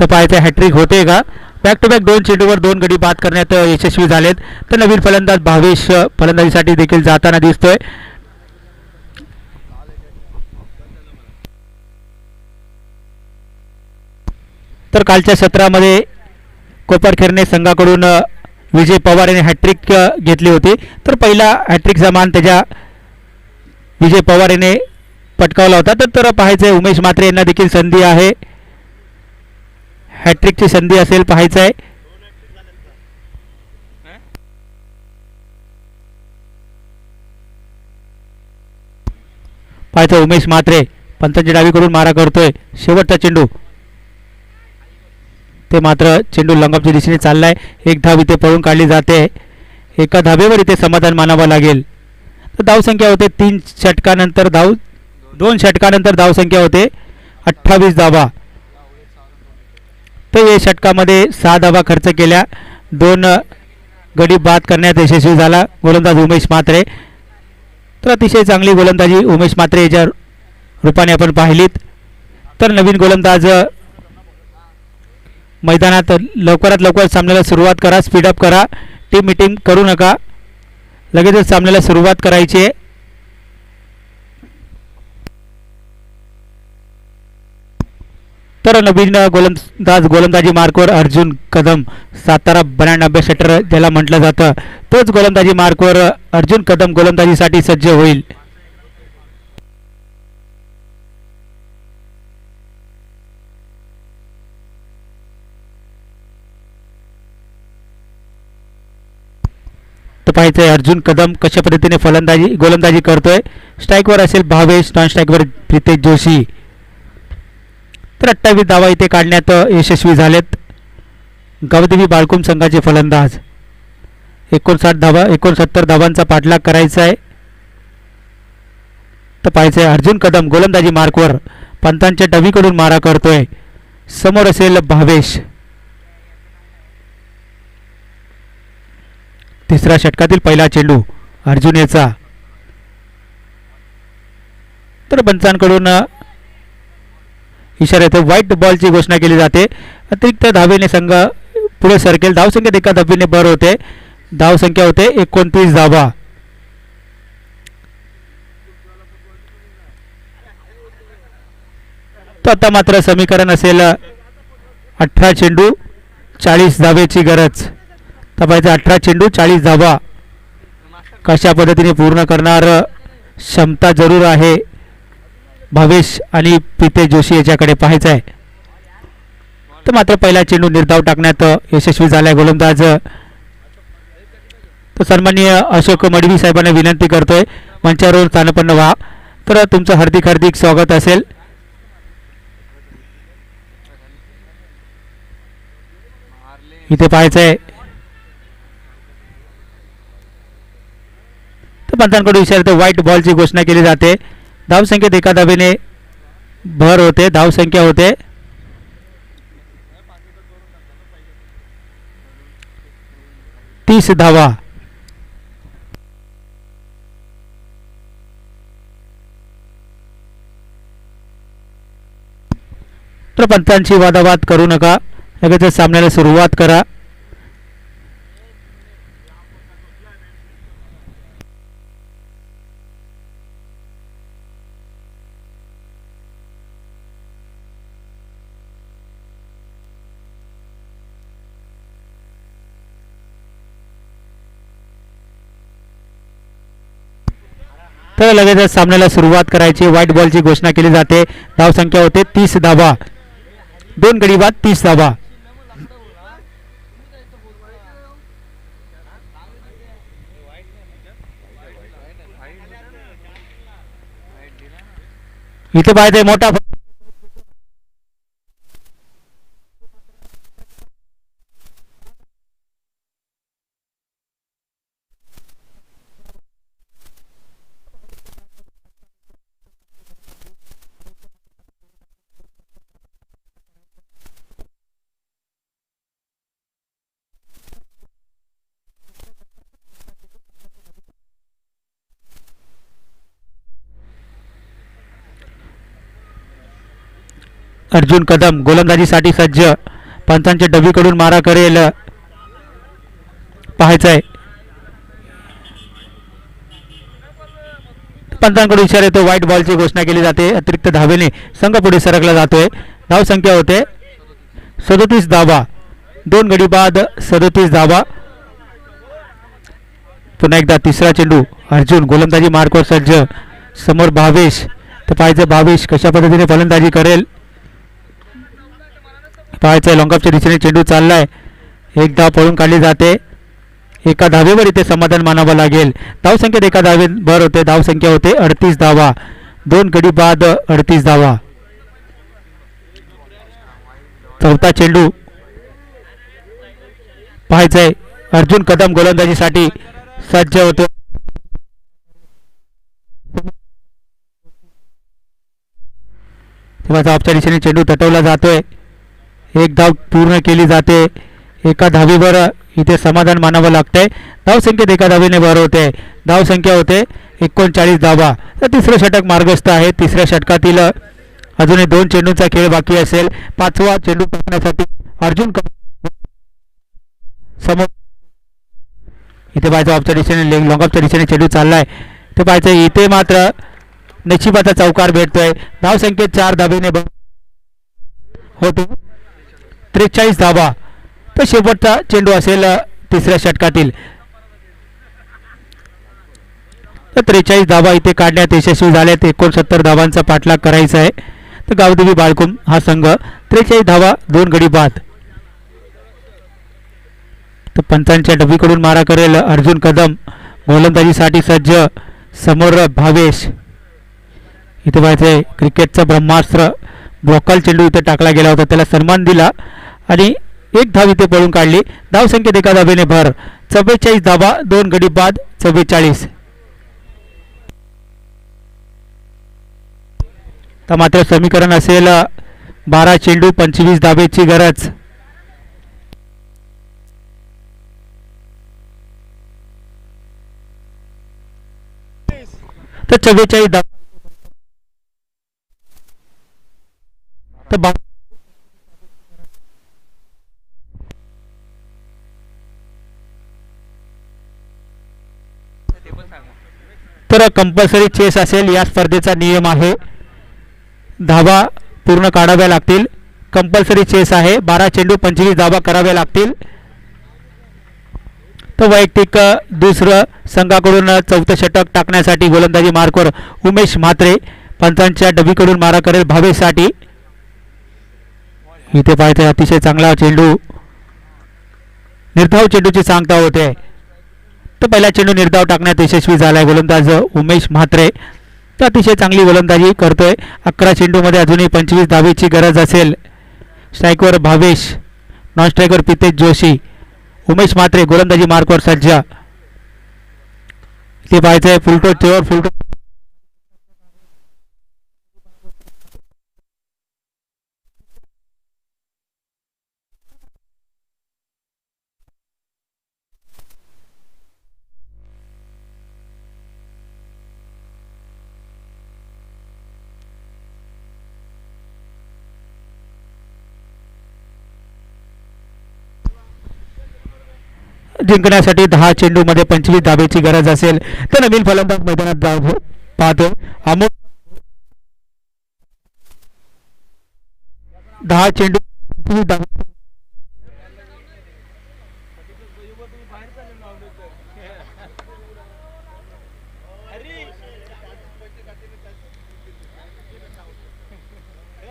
तर पाहायचं हॅट्रिक होते का. बॅक टू बॅक 2 चेंडूवर 2 गडी बाद करण्यात यशस्वी झालेत. तर नवीन फलंदाज भावेश फलंदाजीसाठी देखील जाताना दिसतोय. तर कालच्या सत्रामध्ये कोपरखेरणे संघाकडून विजय पवार यांनी हॅट्रिक घेतली होती. तर पहिला हॅट्रिकचा मान त्याच्या विजय पवार याने पटकावला होता. तर पाहायचंय उमेश म्हात्रे यांना देखील संधी आहे. हॅट्रिकची संधी असेल. पाहायचं आहे पाहायचं उमेश म्हात्रे पंचांच्या डावीकडून मारा करतोय. शेवटचा चेंडू ते मात्र चेंडू लंगापच्या दिशेने चाललाय. एक धाव इथे पळून काढली जाते. एका धावेवर इथे समाधान मानावं लागेल. तर धावसंख्या होते 3 षटकानंतर 2 षटकानंतर धावसंख्या होते 28 धावा. तर या षटकामध्ये 6 धावा खर्च केल्या. 2 गडी बाद करण्यात यशस्वी झाला गोलंदाज उमेश म्हात्रे. तर अतिशय चांगली गोलंदाजी उमेश म्हात्रे याच्या रूपाने आपण पाहिलीत. तर नवीन गोलंदाज मैदानात लवकरात लवकर सामन्याला सुरुवात करा. स्पीडअप करा. टीम मीटिंग करू नका. लगेचच सामन्याला सुरुवात करायची आहे. तर नवीन गोलंदाजी मार्कवर अर्जुन कदम. सातारा बनान अभ्यासटर ज्याला म्हटलं जातं तोच गोलंदाजी मार्कवर अर्जुन कदम गोलंदाजीसाठी सज्ज होईल. तर पाहायचंय अर्जुन कदम कशा पद्धतीने गोलंदाजी करतोय. स्ट्राईकवर असेल भावेश. नॉन स्ट्राईकवर प्रितेश जोशी. तर 28 धावा इथे काढण्यात यशस्वी झालेत गावदेवी बाळकुम संघाचे फलंदाज. 69 धावांचा पाठलाग करायचा आहे. तर पाहायचंय अर्जुन कदम गोलंदाजी मार्कवर पंतांच्या डावीकडून मारा करतोय. समोर असेल भावेश. तिसऱ्या षटकातील पहिला चेंडू अर्जुन याचा. तर पंचांकडून इशारा येतो व्हाईट बॉलची घोषणा केली जाते. अतिरिक्त धावेने संघ पुढे सरकेल. धावसंख्येत एका धावेने भर होते. धावसंख्या होते 29 धावा. तर आता मात्र समीकरण असेल 18 चेंडू 40 धावेची गरज. तपायचं 18 चेंडू 40 धावा कशा पद्धतीने पूर्ण करणार क्षमता जरूर आहे भावेश आणि पिते जोशी याच्याकडे पाहायचं आहे. तर मात्र पहिला चेंडू निर्धाव टाकण्यात यशस्वी झालाय गोलंदाज. तर सन्माननीय अशोक मडवी साहेबांना विनंती करतोय मंचावर स्थानपन्न व्हा. तर तुमचं हार्दिक हार्दिक स्वागत असेल. इथे पाहायचं आहे तर पंचांकडून इशारा व्हाईट बॉलची घोषणा केली जाते. धावसंख्येत एका धावेने भर होते. धावसंख्या होते 30 धावा. तर पंचांची वादावाद करू नका. लगेच सामन्याला सुरुवात करा. तर लगेच सामन्याला सुरुवात करायची. व्हाईट बॉलची घोषणा केली जाते. धावसंख्या होते 30 धावा. 2 गडी बाद 30 धावा. इथे पाहिजे मोठा अर्जुन कदम गोलंदाजीसाठी सज्ज. पंचांच्या डबीकडून मारा करेल पाहायचं आहे. पंचांकडून इशारा येतो. व्हाईट बॉलची घोषणा केली जाते. अतिरिक्त धावेने संघ पुढे सरकला जातोय. धावसंख्या होते 37 धावा. 2 गडी बाद 37 धावा. पुन्हा एकदा तिसरा चेंडू. अर्जुन गोलंदाजी मार्कवर सज्ज. समोर भावेश. तर पाहायचं भावेश कशा पद्धतीने फलंदाजी करेल पाहायचं. लॉंगऑफच्या दिशेने चेंडू चाललाय. एक धाव पळून काढली जाते. एका धावेवर इथे समाधान मानावं लागेल. धावसंख्येत एका धावे भर होते. धावसंख्या होते 38 धावा. 2 गडी बाद 38 धावा. चौथा चेंडू पाहायचंय. अर्जुन कदम गोलंदाजीसाठी सज्ज होतो. तेव्हा धावच्या दिशेने चेंडू तटवला जातोय. एक धाव पूर्ण केली जाते. एका धावेवर इथे समाधान मानावं लागतंय. धावसंख्येत एका धावेने भर होते. धावसंख्या होते 39 धावा. तर तिसरं षटक मार्गस्थ आहे. तिसऱ्या षटकातील अजूनही 2 चेंडूंचा खेळ बाकी असेल. 5वा चेंडू टाकण्यासाठी अर्जुन समोर इथे पाहायचं ऑफच्या दिशेने लॉंगऑफच्या दिशेने चेंडू चाललाय. ते पाहायचं इथे मात्र नशिबाचा चौकार भेटतोय. धावसंख्येत 4 धावेने होते 43 धावा. तर शेवटचा चेंडू असेल तिसऱ्या षटकातील. तर 43 धावा इथे काढण्यात यशस्वी झाल्यात. 69 धावांचा पाठलाग करायचा आहे. तर गावदेवी बाळकुम हा संघ 43 धावा 2 गडी बाद. तर पंचांच्या डबीकडून मारा करेल अर्जुन कदम गोलंदाजीसाठी सज्ज. समोर भावेश. इथे पाहायचंय क्रिकेटचा ब्रह्मास्त्र ब्रॉकल चेंडू इथे टाकला गेला होता. त्याला सन्मान दिला आणि एक धाव इथे पळून काढली. धावसंख्येत एका धावेने भर. 44 धावा 2 गडी बाद 44. तर मात्र समीकरण असेल 12 चेंडू 25 धावेची गरज. तर 44 धावा तर ते पण सांगा. तर कंपल्सरी चेस असेल, या स्पर्धेचा नियम आहे. धावा पूर्ण काढाव्या लागतील. कंपल्सरी चेस आहे. 12 चेंडू 25 धावा कराव्या लागतील. तर वैयक्तिक दुसरं संघाकडून चौथं षटक टाकण्यासाठी गोलंदाजी मार्कवर उमेश म्हात्रे पंचांच्या डबीकडून मारा करेल भावेसाठी. इथे पाहते अतिशय चांगला चेंडू, निर्धाव चेंडूची सांगता होते. तर पहिला चेंडू निर्धाव टाकण्यात यशस्वी झालाय गोलंदाज उमेश म्हात्रे. तर अतिशय चांगली गोलंदाजी करतोय. 11 चेंडूमध्ये अजूनही 25 धावेची गरज असेल. स्ट्राईकवर भावेश, नॉन स्ट्राईकवर पितेश जोशी. उमेश म्हात्रे गोलंदाजी मार्कवर सज्ज. ते पाहायचंय फुलटो चेवर फुलटो. जिंकण्यासाठी 10 चेंडूमध्ये 25 धावेची गरज असेल तर नवीन फलंदाज मैदानात जाऊ पाहतो. अमोल 10 चेंडू 25 धावे.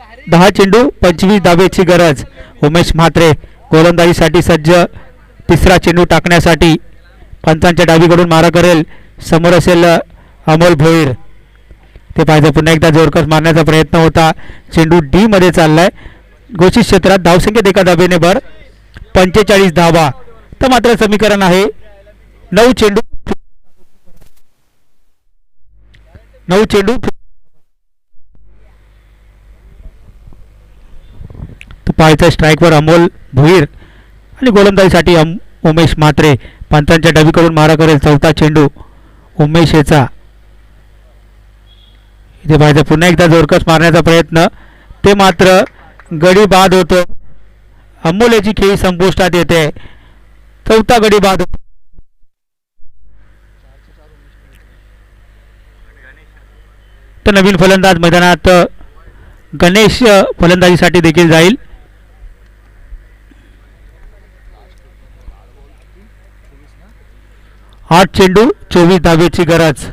हरी 10 चेंडू 25 धावेची गरज. उमेश म्हात्रे गोलंदाजीसाठी सज्ज. तिसरा चेंडू टाकण्यासाठी पंचांच्या डावीकडून मारा करेल. समोर असेल अमोल भोईर. ते पाहिजे पुन्हा एकदा जोरकस मारण्याचा प्रयत्न होता. चेंडू डी मध्ये चाललाय. घोषित क्षेत्रात धावसंख्येत एका धावेने भर 45 धावा. तर मात्र समीकरण आहे 9 चेंडू 9 चेंडू. तर पाहायचं स्ट्राईकवर अमोल भोईर आणि गोलंदाजीसाठी उमेश म्हात्रे पंचांच्या डावीकडून मारा करेल. चौथा चेंडू उमेश याचा. इथे पाहिजे पुन्हा एकदा जोरकस मारण्याचा प्रयत्न, ते मात्र गडी बाद होतो. अमोल याची खेळी संपुष्टात येते. चौथा गडी बाद. तर नवीन फलंदाज मैदानात गणेश फलंदाजीसाठी देखील जाईल. 8 चेंडू 24 धावेची गरज.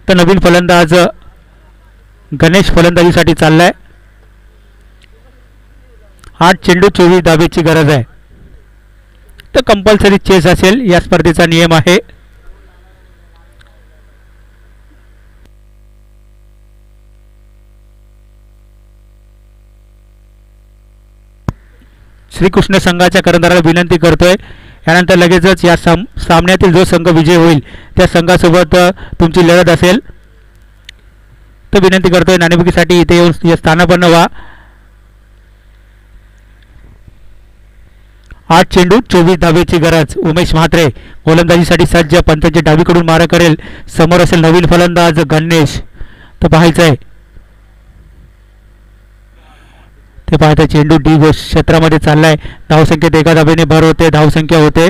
तर नवीन फलंदाज गणेश फलंदाजीसाठी चाललाय. 8 चेंडू 24 धावेची गरज आहे. तर कंपल्सरी चेस असेल, या स्पर्धेचा नियम आहे. श्रीकृष्ण संघाच्या करंदाराला विनंती करतोय, यानंतर लगेचच या सामन्यातील जो संघ विजय होईल त्या संघासोबत तुमची लढत असेल. तर विनंती करतोय नाणेफेकीसाठी इथे येऊन स्थानापन्न व्हा. 8 चेंडू 24 धावेची गरज. उमेश म्हात्रे गोलंदाजीसाठी सज्ज. पंचांच्या डावीकडून मारा करेल. समोर असेल नवीन फलंदाज गणेश. तर पाहायचंय ते पाहता चेंडू डी क्षेत्रामध्ये चाललाय. धावसंख्येत एका धावेने भर होते. धावसंख्या होते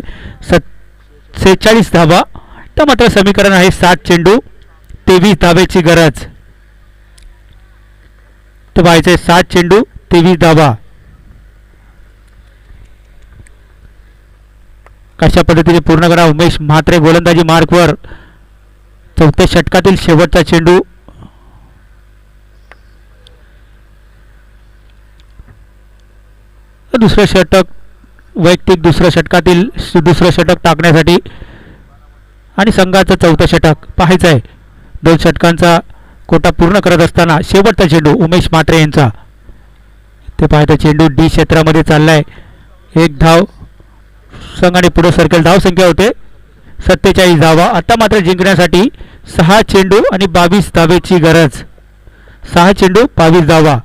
46 धावा. तर मात्र समीकरण आहे 7 चेंडू 23 धावेची गरज. तर पाहायचंय 7 चेंडू 23 धावा. कशा पद्धतीने पूर्ण करा. उमेश म्हात्रे गोलंदाजी मार्कवर. चौथ्या षटकातील शेवटचा चेंडू. दुसरं षटक वैयक्तिक दुसऱ्या षटकातील दुसरं षटक टाकण्यासाठी आणि संघाचं चौथं षटक पाहायचं आहे. 2 षटकांचा कोटा पूर्ण करत असताना शेवटचा चेंडू उमेश म्हात्रे यांचा. ते पाहता चेंडू डी क्षेत्रामध्ये चाललाय. 1 धाव संघाने पुढे सरकेल. धावसंख्या होते 47 धावा. आता मात्र जिंकण्यासाठी 6 चेंडू आणि 22 धावेची गरज. 6 चेंडू 22 धावा.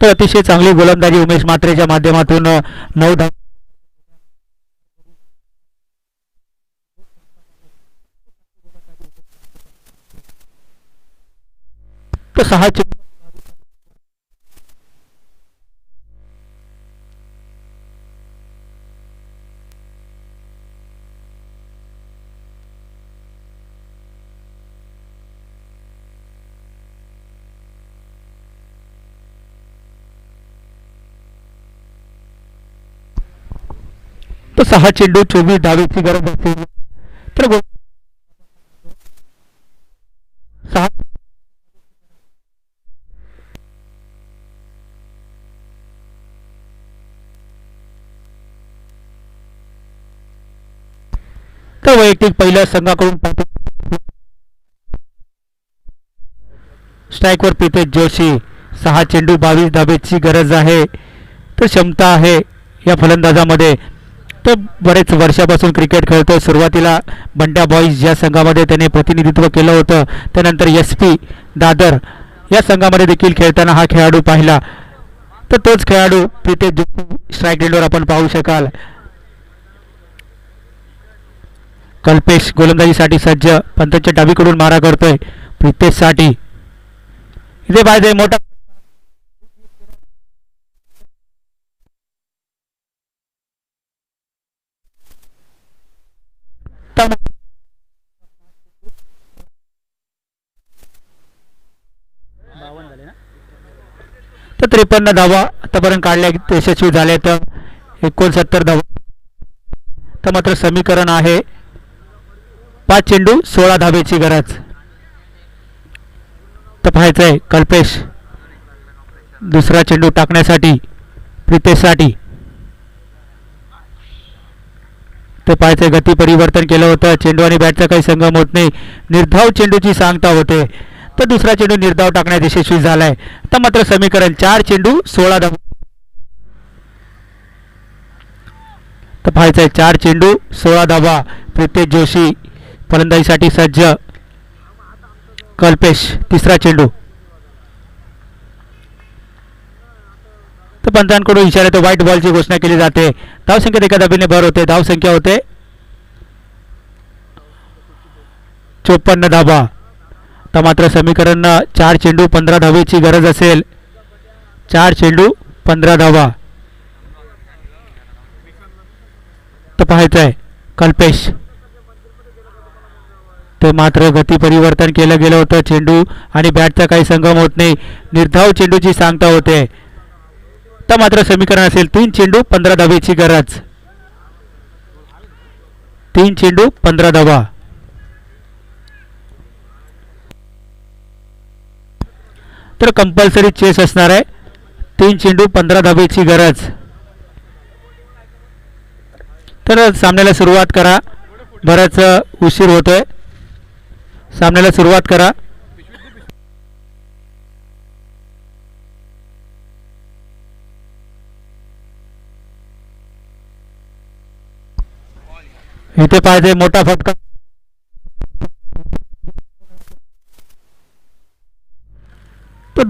तर अतिशय चांगली गोलंदाजी उमेश म्हात्रेच्या माध्यमातून 9 धावा. तर 6 तर 6 चेंडू 24 धावेची गरज असेल तर 6 तर वैयक्तिक पहिल्या संघाकडून स्ट्राईकवर प्रितेश जोशी. 6 चेंडू 22 धावेची गरज आहे. तर क्षमता आहे या फलंदाजामध्ये. तो बरेच वर्षापासून क्रिकेट खेळतो. सुरुवातीला बंड्या बॉईज या संघामध्ये त्याने प्रतिनिधित्व केलं होतं. त्यानंतर SP दादर या संघामध्ये देखील खेळताना हा खेळाडू पाहिला. तर तोच खेळाडू प्रितेश जोशी स्ट्राईक रेंजवर आपण पाहू शकाल. कल्पेश गोलंदाजीसाठी सज्ज. पंतच्या डावीकडून मारा करतोय प्रितेशसाठी. इथे पाहिजे मोठा तर 53 धावा आतापर्यंत काढल्या यशस्वी झाले. तर 69 धावा. तर मात्र समीकरण आहे 5 चेंडू 16 धावेची गरज. तर पाहायचंय कल्पेश दुसरा चेंडू टाकण्यासाठी प्रितेशसाठी. तर पाहायचंय गती परिवर्तन केलं होतं. चेंडू आणि बॅटचा काही संगम होत नाही. निर्धाव चेंडूची सांगता होते. तर दुसरा चेंडू निर्धाव टाकण्यात यशस्वी झालाय. तर मात्र समीकरण 4 चेंडू 16 धावा. तर पाहायचंय 4 चेंडू 16 धावा. प्रितेश जोशी फलंदाजीसाठी सज्ज. कल्पेश तिसरा चेंडू. तर पंचांकडून इशाऱ्यात व्हाईट बॉलची घोषणा केली जाते. धावसंख्येत एका धाबेने भर होते. धावसंख्या होते 54 धाबा. तर मात्र समीकरण 4 चेंडू 15 धावेची गरज असेल. 4 चेंडू 15 धावा. तर पाहायचं आहे कल्पेश. ते मात्र गती परिवर्तन केलं गेलं होतं. चेंडू आणि बॅटचा काही संगम होत नाही. निर्धाव चेंडूची सांगता होते. तर मात्र समीकरण असेल 3 चेंडू 15 धावेची गरज. 3 चेंडू 15 धावा. तर कंपल्सरी चेस असणार आहे. 3 चेंडू 15 धावेची गरज. तर सामन्याला सुरुवात करा. बराच उशीर होतोय. सामन्याला सुरुवात करा. इथे पाहिजे मोठा फटका. तो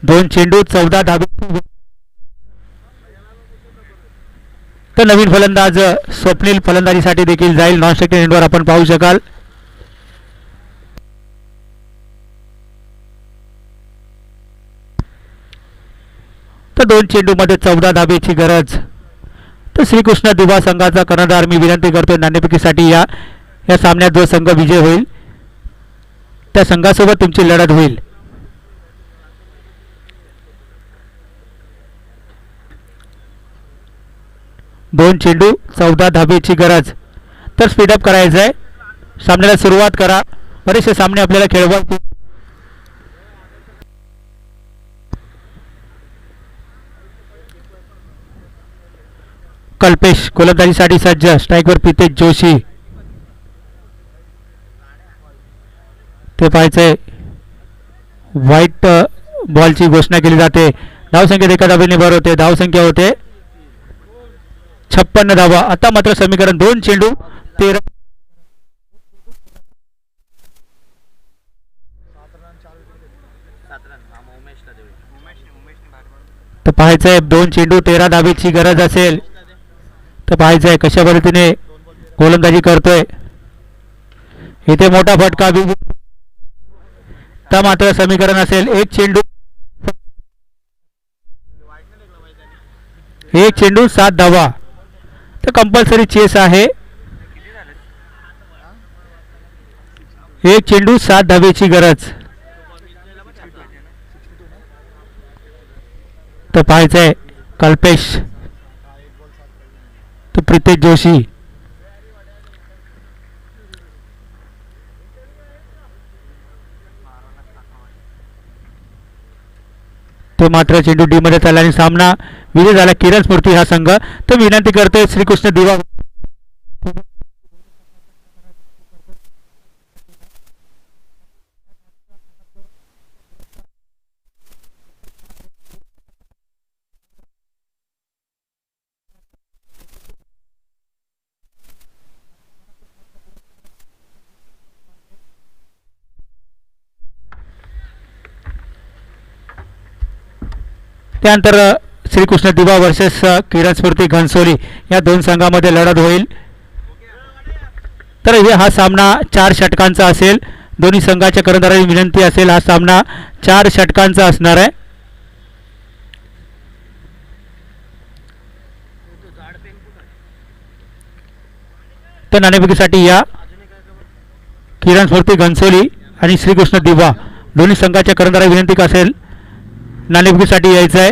2 चेंडू 14 धावे. तर नवीन फलंदाज स्वप्नील फलंदाजीसाठी देखील जाईल. नॉन स्ट्रायकिंग एंडवर आपण पाहू शकाल. तर 2 चेंडूमध्ये 14 धावेची गरज. तर श्रीकृष्ण दुबा संघाचा कर्णधार मी विनंती करतोय नाणेफेकीसाठी या सामन्यात जो संघ विजय होईल त्या संघासोबत तुमची लढत होईल. दोन चेंडू 14 धावेची गरज. तर स्पीडअप करायचं आहे. सामन्याला सुरुवात करा. बरेचसे सामने आपल्याला खेळवायचे. कल्पेश गोलंदाजीसाठी सज्ज. स्ट्राईकवर प्रितेश जोशी. ते पाहायचंय व्हाईट बॉलची घोषणा केली जाते. धावसंख्येत एका धावेने भर होते. धावसंख्या होते 56 धावा. आता मात्र समीकरण 2 चेंडू 13 तर पाहायचं आहे 2 चेंडू 13 धावेची गरज असेल तर पाहायचं आहे कशा पद्धतीने गोलंदाजी करतोय. इथे मोठा फटका तर मात्र समीकरण असेल 1 चेंडू 7 धावा. तर कंपल्सरी चेस आहे. 1 चेंडू 7 धावेची गरज. तर पाहायचं आहे कल्पेश तो प्रितेश जोशी. तो मात्र चेंडू डी मध्ये चालला आणि सामना विजय झाला किरण स्फूर्ती हा संघ. तर विनंती करतोय श्रीकृष्ण दिवा त्यानंतर श्रीकृष्ण दिवा वर्सेस किरण स्फूर्ती घनसोली या दोन संघामध्ये लढत होईल. तर हा सामना 4 षटकांचा असेल. दोन्ही संघाच्या कर्णधारांनी विनंती असेल हा सामना 4 षटकांचा असणार आहे. तर नाणेफेकीसाठी या किरण स्फूर्ती घनसोली आणि श्रीकृष्ण दिवा दोन्ही संघाच्या कर्णधारांनी विनंती असेल नाणेफेकीसाठी यायचं आहे.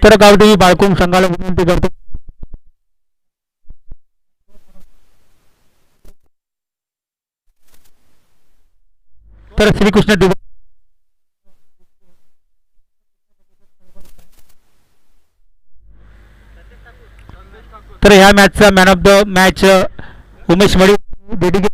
तर गावदेवी बाळकुंग संघाला विनंती करतो तर श्रीकृष्ण दिवा तर ह्या मॅचचा man of the match Umesh मळी डेडिकेट